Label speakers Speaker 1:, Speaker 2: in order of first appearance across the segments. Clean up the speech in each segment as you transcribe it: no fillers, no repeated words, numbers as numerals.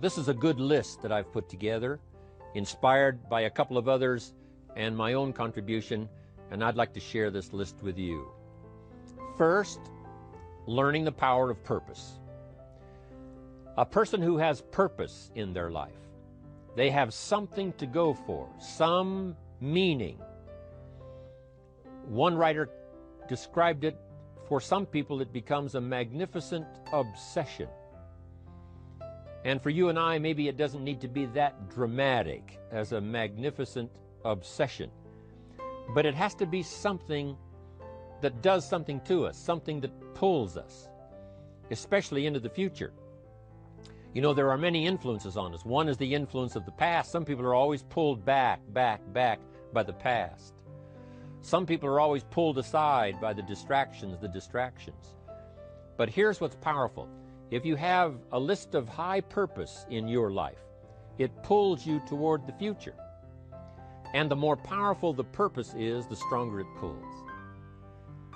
Speaker 1: This is a good list that I've put together, inspired by a couple of others and my own contribution, and I'd like to share this list with you. First, learning the power of purpose. A person who has purpose in their life, they have something to go for, some meaning. One writer described it, for some people it becomes a magnificent obsession. And for you and I, maybe it doesn't need to be that dramatic as a magnificent obsession. But it has to be something that does something to us, something that pulls us, especially into the future. You know, there are many influences on us. One is the influence of the past. Some people are always pulled back by the past. Some people are always pulled aside by the distractions. But here's what's powerful. If you have a list of high purpose in your life, it pulls you toward the future. And the more powerful the purpose is, the stronger it pulls.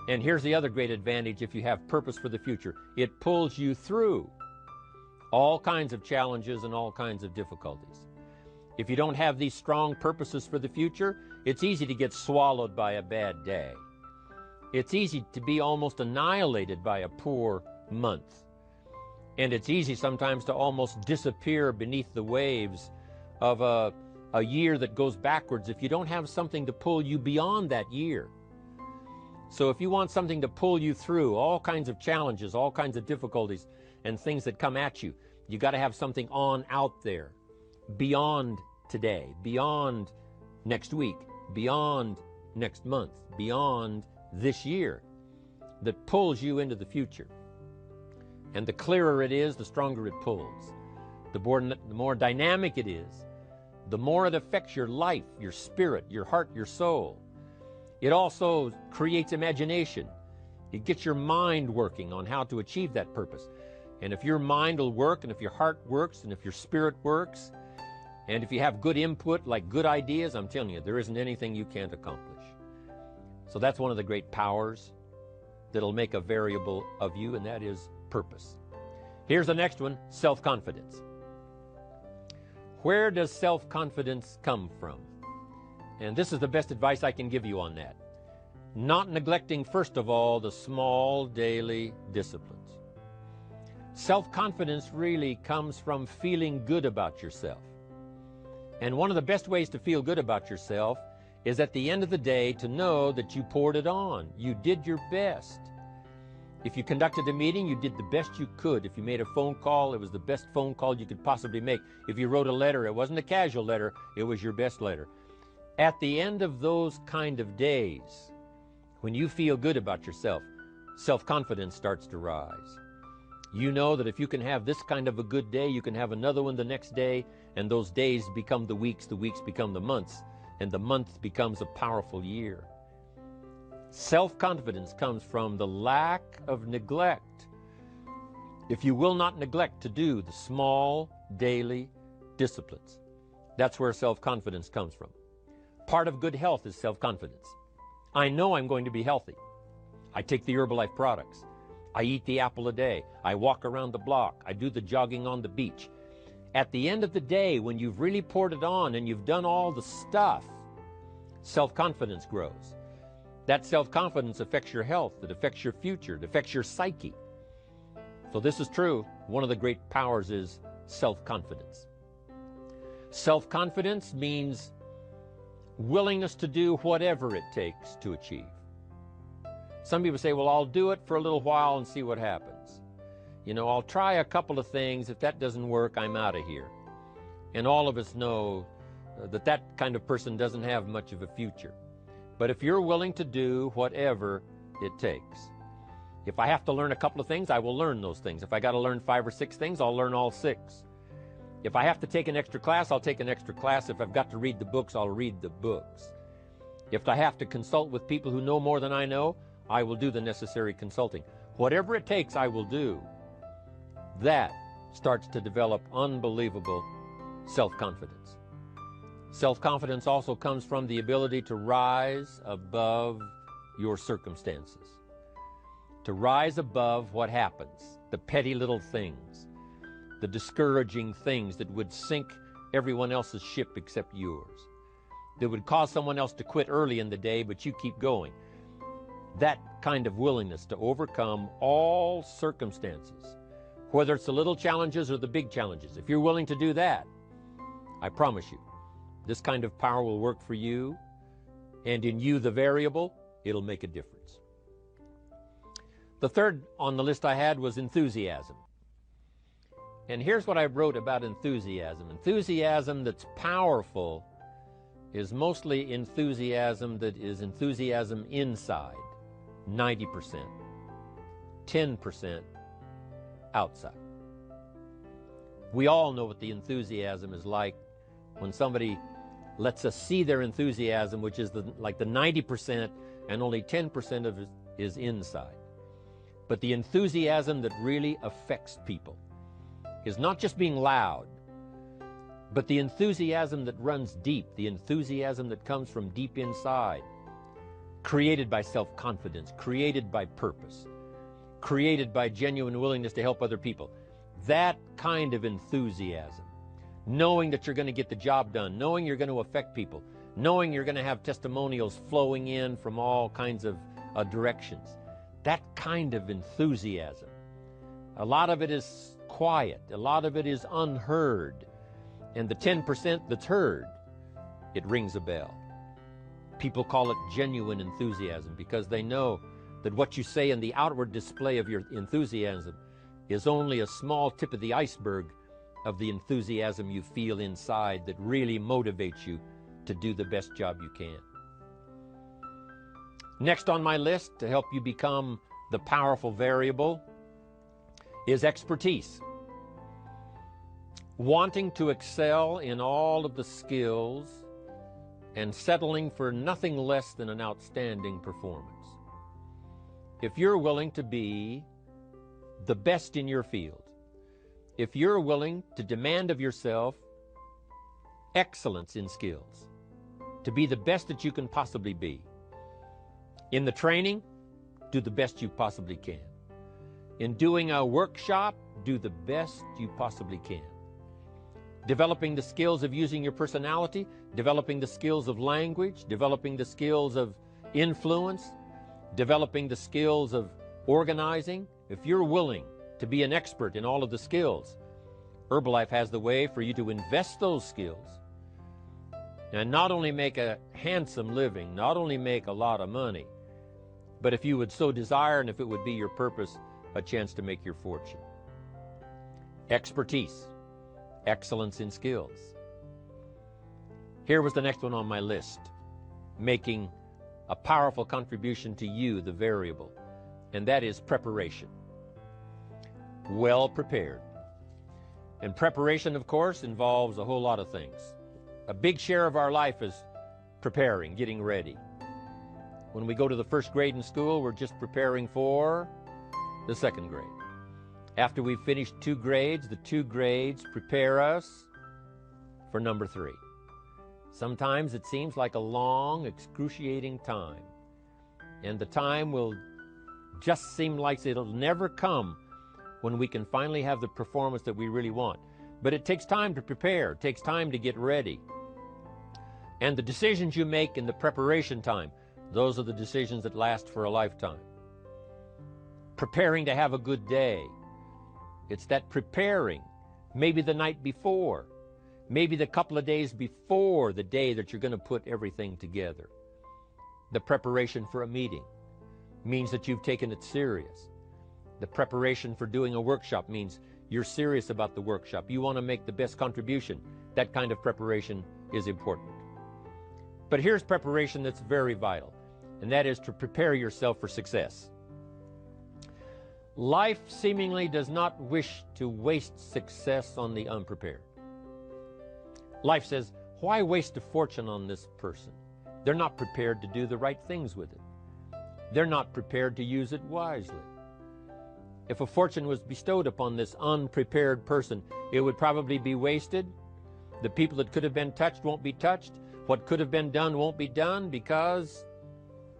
Speaker 1: And here's the other great advantage if you have purpose for the future. It pulls you through all kinds of challenges and all kinds of difficulties. If you don't have these strong purposes for the future, it's easy to get swallowed by a bad day. It's easy to be almost annihilated by a poor month. And it's easy sometimes to almost disappear beneath the waves of a year that goes backwards if you don't have something to pull you beyond that year. So if you want something to pull you through all kinds of challenges, all kinds of difficulties, and things that come at you, you got to have something on out there, beyond today, beyond next week, beyond next month, beyond this year, that pulls you into the future. And the clearer it is, the stronger it pulls. The more dynamic it is, the more it affects your life, your spirit, your heart, your soul. It also creates imagination. It gets your mind working on how to achieve that purpose. And if your mind will work, and if your heart works, and if your spirit works, and if you have good input, like good ideas, I'm telling you, there isn't anything you can't accomplish. So that's one of the great powers that'll make a variable of you, and that is purpose. Here's the next one, self-confidence. Where does self-confidence come from? And this is the best advice I can give you on that. Not neglecting, first of all, the small daily disciplines. Self-confidence really comes from feeling good about yourself. And one of the best ways to feel good about yourself is at the end of the day to know that you poured it on. You did your best. If you conducted a meeting, you did the best you could. If you made a phone call, it was the best phone call you could possibly make. If you wrote a letter, it wasn't a casual letter, it was your best letter. At the end of those kind of days, when you feel good about yourself, self-confidence starts to rise. You know that if you can have this kind of a good day, you can have another one the next day, and those days become the weeks become the months, and the month becomes a powerful year. Self-confidence comes from the lack of neglect. If you will not neglect to do the small daily disciplines, that's where self-confidence comes from. Part of good health is self-confidence. I know I'm going to be healthy. I take the Herbalife products. I eat the apple a day. I walk around the block. I do the jogging on the beach. At the end of the day, when you've really poured it on and you've done all the stuff, self-confidence grows. That self-confidence affects your health. It affects your future. It affects your psyche. So this is true. One of the great powers is self-confidence. Self-confidence means willingness to do whatever it takes to achieve. Some people say, well, I'll do it for a little while and see what happens. You know, I'll try a couple of things. If that doesn't work, I'm out of here. And all of us know that kind of person doesn't have much of a future. But if you're willing to do whatever it takes, if I have to learn a couple of things, I will learn those things. If I got to learn 5 or 6 things, I'll learn all 6. If I have to take an extra class, I'll take an extra class. If I've got to read the books, I'll read the books. If I have to consult with people who know more than I know, I will do the necessary consulting. Whatever it takes, I will do. That starts to develop unbelievable self-confidence. Self-confidence also comes from the ability to rise above your circumstances, to rise above what happens, the petty little things, the discouraging things that would sink everyone else's ship except yours, that would cause someone else to quit early in the day, but you keep going. That kind of willingness to overcome all circumstances, whether it's the little challenges or the big challenges. If you're willing to do that, I promise you, this kind of power will work for you, and in you, the variable, it'll make a difference. The third on the list I had was enthusiasm. And here's what I wrote about enthusiasm. Enthusiasm that's powerful is mostly enthusiasm that is enthusiasm inside, 90%, 10% outside. We all know what the enthusiasm is like when somebody lets us see their enthusiasm, which is like the 90%, and only 10% of it is inside. But the enthusiasm that really affects people is not just being loud, but the enthusiasm that runs deep, the enthusiasm that comes from deep inside, created by self-confidence, created by purpose, created by genuine willingness to help other people. That kind of enthusiasm, knowing that you're going to get the job done, knowing you're going to affect people, knowing you're going to have testimonials flowing in from all kinds of directions. That kind of enthusiasm. A lot of it is quiet. A lot of it is unheard. And the 10% that's heard, it rings a bell. People call it genuine enthusiasm because they know that what you say in the outward display of your enthusiasm is only a small tip of the iceberg of the enthusiasm you feel inside that really motivates you to do the best job you can. Next on my list to help you become the powerful variable is expertise. Wanting to excel in all of the skills and settling for nothing less than an outstanding performance. If you're willing to be the best in your field, if you're willing to demand of yourself excellence in skills, to be the best that you can possibly be. In the training, do the best you possibly can. In doing a workshop, do the best you possibly can. Developing the skills of using your personality, developing the skills of language, developing the skills of influence, developing the skills of organizing. If you're willing to be an expert in all of the skills, Herbalife has the way for you to invest those skills and not only make a handsome living, not only make a lot of money, but if you would so desire and if it would be your purpose, a chance to make your fortune. Expertise, excellence in skills. Here was the next one on my list, making a powerful contribution to you, the variable, and that is preparation. Well prepared. And preparation, of course, involves a whole lot of things. A big share of our life is preparing, getting ready. When we go to the first grade in school, we're just preparing for the second grade. After we've finished 2 grades, the 2 grades prepare us for number 3. Sometimes it seems like a long, excruciating time. And the time will just seem like it'll never come when we can finally have the performance that we really want. But it takes time to prepare. It takes time to get ready. And the decisions you make in the preparation time, those are the decisions that last for a lifetime. Preparing to have a good day. It's that preparing, maybe the night before, maybe the couple of days before the day that you're going to put everything together. The preparation for a meeting means that you've taken it serious. The preparation for doing a workshop means you're serious about the workshop. You want to make the best contribution. That kind of preparation is important. But here's preparation that's very vital, and that is to prepare yourself for success. Life seemingly does not wish to waste success on the unprepared. Life says, why waste a fortune on this person? They're not prepared to do the right things with it. They're not prepared to use it wisely. If a fortune was bestowed upon this unprepared person, it would probably be wasted. The people that could have been touched won't be touched. What could have been done won't be done because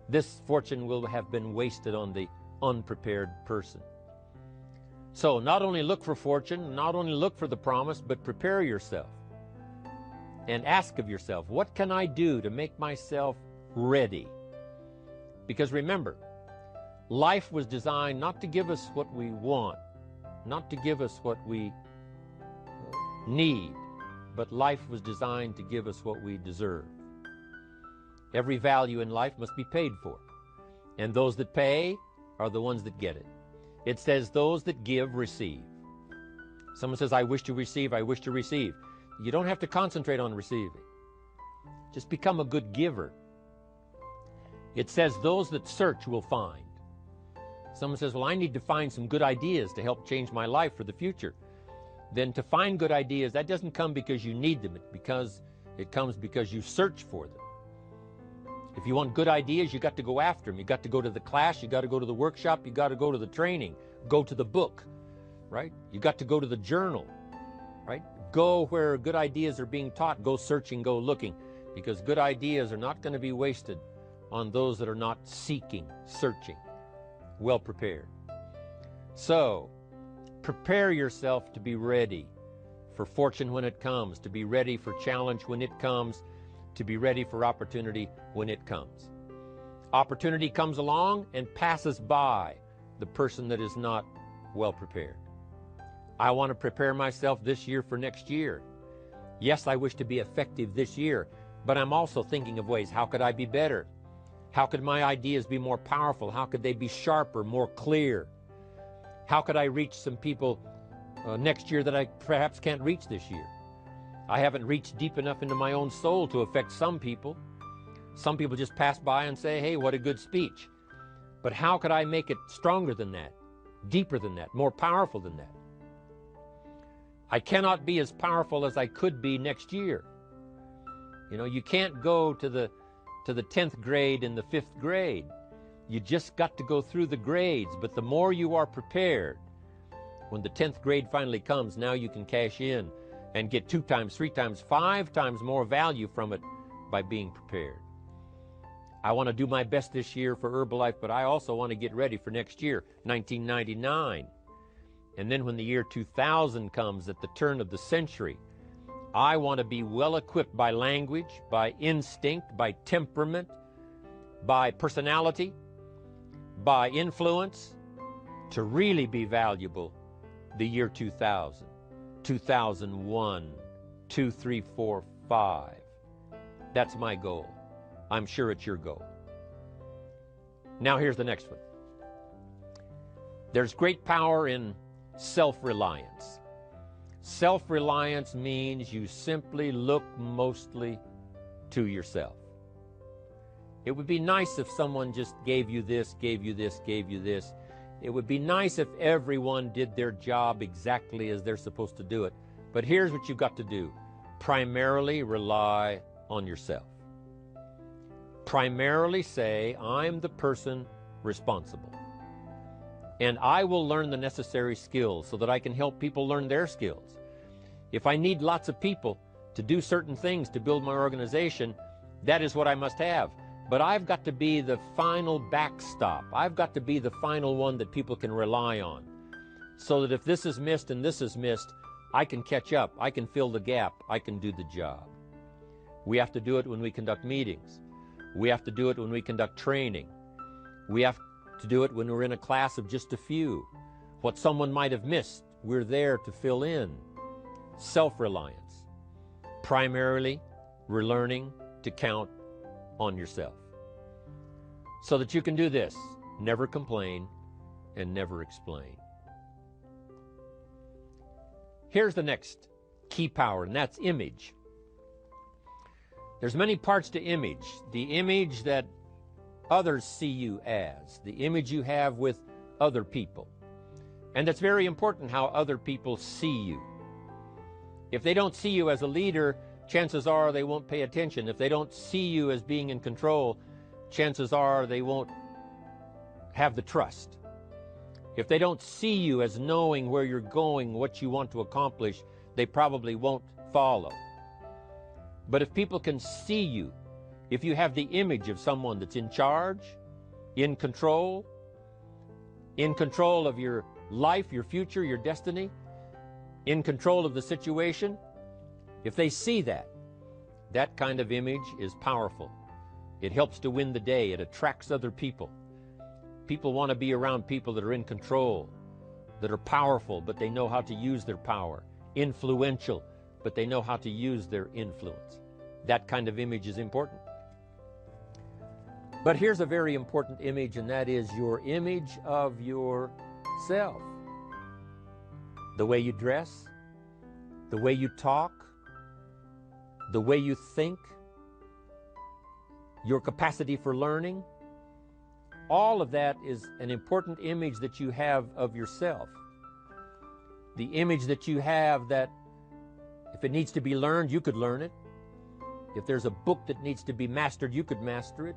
Speaker 1: this fortune will have been wasted on the unprepared person. So not only look for fortune, not only look for the promise, but prepare yourself and ask of yourself, what can I do to make myself ready? Because remember, life was designed not to give us what we want, not to give us what we need, but life was designed to give us what we deserve. Every value in life must be paid for, and those that pay are the ones that get it. It says those that give receive. Someone says, I wish to receive, I wish to receive. You don't have to concentrate on receiving. Just become a good giver. It says those that search will find. Someone says, well, I need to find some good ideas to help change my life for the future. Then to find good ideas, that doesn't come because you need them. It comes because you search for them. If you want good ideas, you got to go after them. You got to go to the class, you got to go to the workshop, you got to go to the training, go to the book, right? You got to go to the journal, right? Go where good ideas are being taught, go searching, go looking, because good ideas are not going to be wasted on those that are not seeking, searching, well prepared. So, prepare yourself to be ready for fortune when it comes, to be ready for challenge when it comes, to be ready for opportunity when it comes. Opportunity comes along and passes by the person that is not well prepared. I want to prepare myself this year for next year. Yes, I wish to be effective this year, but I'm also thinking of ways, how could I be better? How could my ideas be more powerful? How could they be sharper, more clear? How could I reach some people next year that I perhaps can't reach this year? I haven't reached deep enough into my own soul to affect some people. Some people just pass by and say, hey, what a good speech. But how could I make it stronger than that, deeper than that, more powerful than that? I cannot be as powerful as I could be next year. You know, you can't go to the 10th grade in the 5th grade. You just got to go through the grades. But the more you are prepared, when the 10th grade finally comes, now you can cash in and get 2 times, 3 times, 5 times more value from it by being prepared. I want to do my best this year for Herbalife, but I also want to get ready for next year, 1999. And then when the year 2000 comes, at the turn of the century, I want to be well equipped by language, by instinct, by temperament, by personality, by influence, to really be valuable the year 2000, 2001, 2, 3, 4, 5. That's my goal. I'm sure it's your goal. Now here's the next one. There's great power in self-reliance. Self-reliance means you simply look mostly to yourself. It would be nice if someone just gave you this, gave you this, gave you this. It would be nice if everyone did their job exactly as they're supposed to do it. But here's what you've got to do. Primarily rely on yourself. Primarily say, I'm the person responsible. And I will learn the necessary skills so that I can help people learn their skills. If I need lots of people to do certain things to build my organization, that is what I must have. But I've got to be the final backstop. I've got to be the final one that people can rely on. So that if this is missed and this is missed, I can catch up. I can fill the gap. I can do the job. We have to do it when we conduct meetings. We have to do it when we conduct training. We have to do it when we're in a class of just a few. What someone might have missed, we're there to fill in. Self-reliance. Primarily, we're learning to count on yourself. So that you can do this, never complain and never explain. Here's the next key power, and that's image. There's many parts to image. The image that others see you as, the image you have with other people. And that's very important how other people see you. If they don't see you as a leader, chances are they won't pay attention. If they don't see you as being in control, chances are they won't have the trust. If they don't see you as knowing where you're going, what you want to accomplish, they probably won't follow. But if people can see you, if you have the image of someone that's in charge, in control of your life, your future, your destiny, in control of the situation, if they see that, that kind of image is powerful. It helps to win the day. It attracts other people. People want to be around people that are in control, that are powerful, but they know how to use their power, influential, but they know how to use their influence. That kind of image is important. But here's a very important image, and that is your image of yourself. The way you dress, the way you talk, the way you think, your capacity for learning, all of that is an important image that you have of yourself. The image that you have that if it needs to be learned, you could learn it. If there's a book that needs to be mastered, you could master it.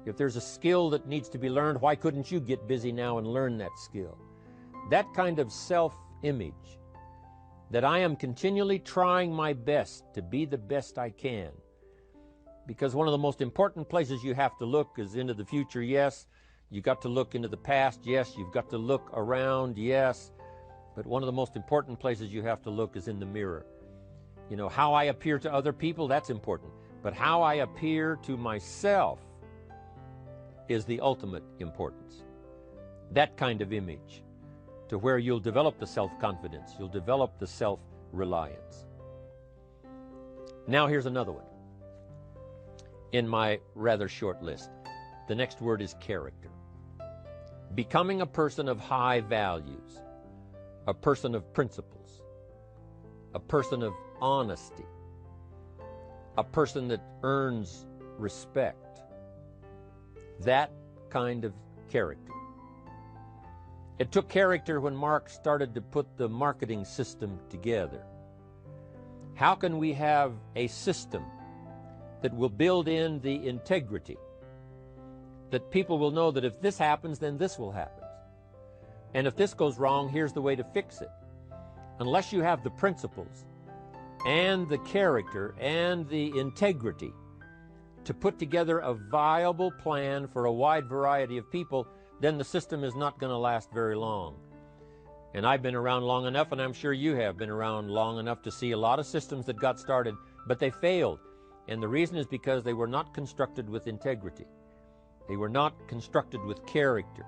Speaker 1: If there's a skill that needs to be learned, why couldn't you get busy now and learn that skill? That kind of self-image, that I am continually trying my best to be the best I can. Because one of the most important places you have to look is into the future, yes. You got to look into the past, yes. You've got to look around, yes. But one of the most important places you have to look is in the mirror. You know, how I appear to other people, that's important. But how I appear to myself is the ultimate importance. That kind of image, to where you'll develop the self-confidence, you'll develop the self-reliance. Now here's another one in my rather short list. The next word is character. Becoming a person of high values, a person of principles, a person of honesty, a person that earns respect. That kind of character. It took character when Mark started to put the marketing system together. How can we have a system that will build in the integrity, that people will know that if this happens, then this will happen. And if this goes wrong, here's the way to fix it. Unless you have the principles and the character and the integrity to put together a viable plan for a wide variety of people, then the system is not going to last very long. And I've been around long enough, and I'm sure you have been around long enough to see a lot of systems that got started, but they failed. And the reason is because they were not constructed with integrity. They were not constructed with character.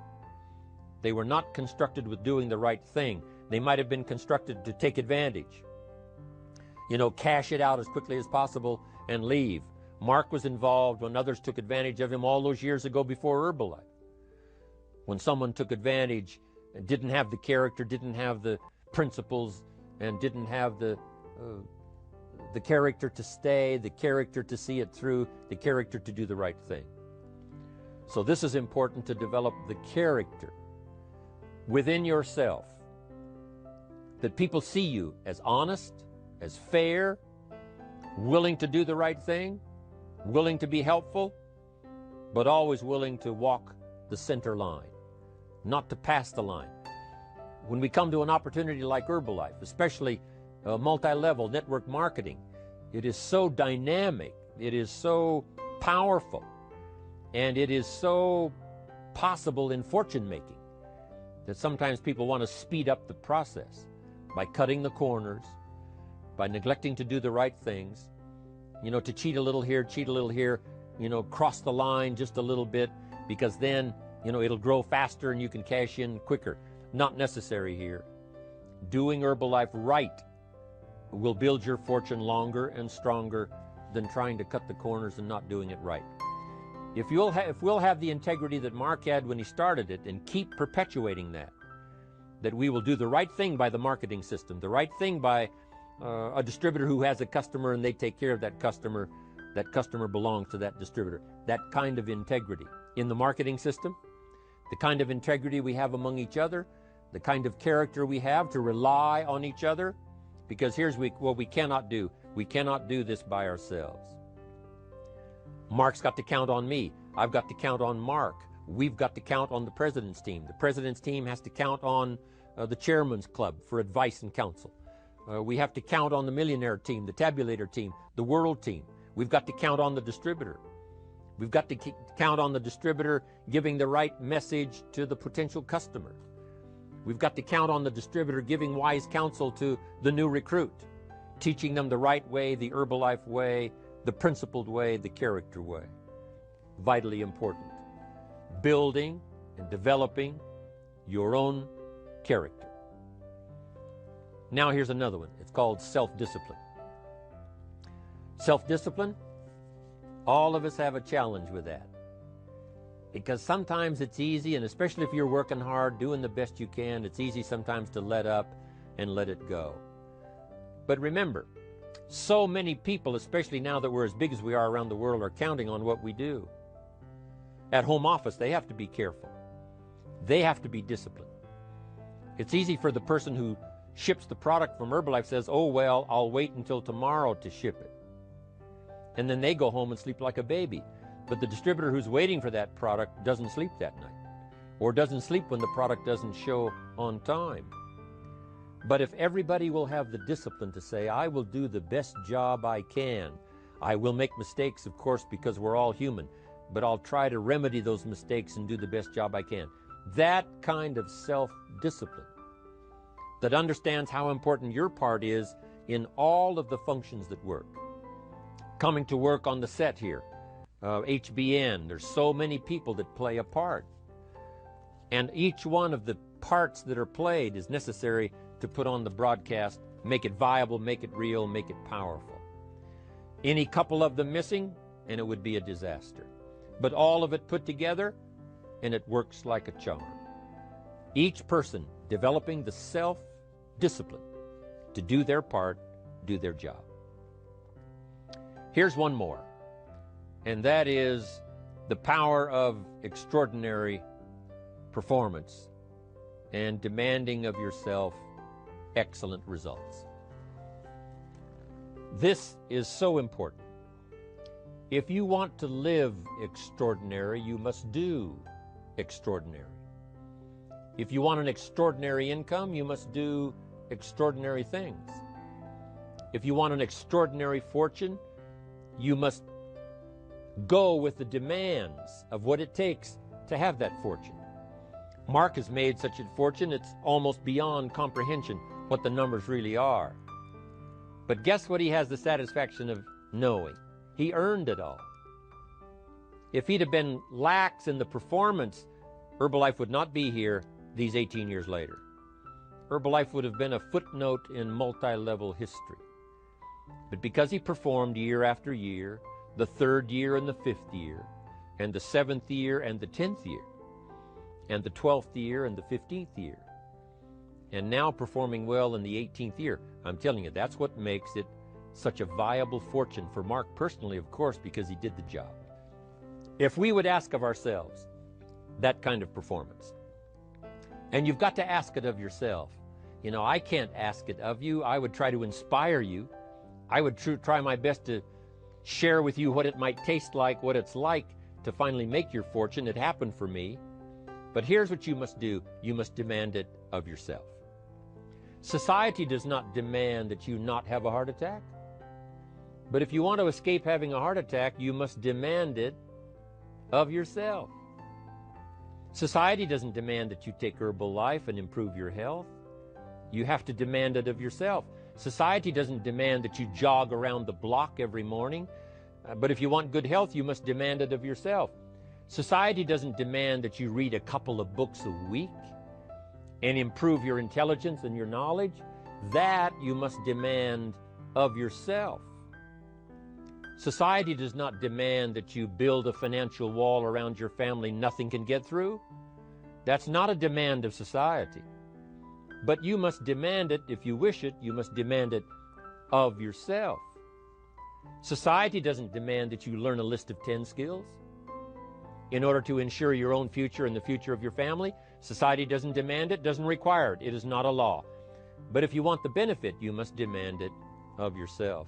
Speaker 1: They were not constructed with doing the right thing. They might have been constructed to take advantage. You know, cash it out as quickly as possible and leave. Mark was involved when others took advantage of him all those years ago before Herbalife. When someone took advantage and didn't have the character, didn't have the principles, and didn't have the character to stay, the character to see it through, the character to do the right thing. So this is important, to develop the character within yourself, that people see you as honest, as fair, willing to do the right thing, willing to be helpful, but always willing to walk the center line, not to pass the line. When we come to an opportunity like Herbalife, especially multi-level network marketing, it is so dynamic, it is so powerful, and it is so possible in fortune making that sometimes people want to speed up the process by cutting the corners, by neglecting to do the right things, you know, to cheat a little here, you know, cross the line just a little bit, because then, you know, it'll grow faster and you can cash in quicker. Not necessary here. Doing Herbalife right will build your fortune longer and stronger than trying to cut the corners and not doing it right. If we'll have the integrity that Mark had when he started it, and keep perpetuating that we will do the right thing by the marketing system, the right thing by a distributor who has a customer and they take care of that customer belongs to that distributor. That kind of integrity in the marketing system, the kind of integrity we have among each other, the kind of character we have to rely on each other, because here's what we cannot do. We cannot do this by ourselves. Mark's got to count on me. I've got to count on Mark. We've got to count on the president's team. The president's team has to count on the chairman's club for advice and counsel. We have to count on the millionaire team, the tabulator team, the world team. We've got to count on the distributor. We've got to count on the distributor giving the right message to the potential customer. We've got to count on the distributor giving wise counsel to the new recruit, teaching them the right way, the Herbalife way, the principled way, the character way. Vitally important. Building and developing your own character. Now here's another one. It's called self-discipline. Self-discipline, all of us have a challenge with that. Because sometimes it's easy, and especially if you're working hard, doing the best you can, it's easy sometimes to let up and let it go. But remember, so many people, especially now that we're as big as we are around the world, are counting on what we do. At home office, they have to be careful. They have to be disciplined. It's easy for the person who ships the product from Herbalife says, oh, well, I'll wait until tomorrow to ship it. And then they go home and sleep like a baby. But the distributor who's waiting for that product doesn't sleep that night, or doesn't sleep when the product doesn't show on time. But if everybody will have the discipline to say, I will do the best job I can. I will make mistakes, of course, because we're all human, but I'll try to remedy those mistakes and do the best job I can. That kind of self-discipline that understands how important your part is in all of the functions that work. Coming to work on the set here, HBN, there's so many people that play a part. And each one of the parts that are played is necessary to put on the broadcast, make it viable, make it real, make it powerful. Any couple of them missing, and it would be a disaster. But all of it put together, and it works like a charm. Each person developing the self-discipline to do their part, do their job. Here's one more, and that is the power of extraordinary performance and demanding of yourself excellent results. This is so important. If you want to live extraordinary, you must do extraordinary. If you want an extraordinary income, you must do extraordinary things. If you want an extraordinary fortune, you must go with the demands of what it takes to have that fortune. Mark has made such a fortune, it's almost beyond comprehension what the numbers really are. But guess what he has the satisfaction of knowing? He earned it all. If he'd have been lax in the performance, Herbalife would not be here these 18 years later. Herbalife would have been a footnote in multi-level history. But because he performed year after year, the third year and the fifth year, and the seventh year and the 10th year, and the 12th year and the 15th year, and now performing well in the 18th year, I'm telling you, that's what makes it such a viable fortune for Mark personally, of course, because he did the job. If we would ask of ourselves that kind of performance, and you've got to ask it of yourself. You know, I can't ask it of you. I would try to inspire you. I would try my best to share with you what it might taste like, what it's like to finally make your fortune. It happened for me. But here's what you must do. You must demand it of yourself. Society does not demand that you not have a heart attack. But if you want to escape having a heart attack, you must demand it of yourself. Society doesn't demand that you take Herbalife and improve your health. You have to demand it of yourself. Society doesn't demand that you jog around the block every morning. But if you want good health, you must demand it of yourself. Society doesn't demand that you read a couple of books a week and improve your intelligence and your knowledge. That you must demand of yourself. Society does not demand that you build a financial wall around your family nothing can get through. That's not a demand of society. But you must demand it, if you wish it, you must demand it of yourself. Society doesn't demand that you learn a list of 10 skills in order to ensure your own future and the future of your family. Society doesn't demand it, doesn't require it. It is not a law. But if you want the benefit, you must demand it of yourself.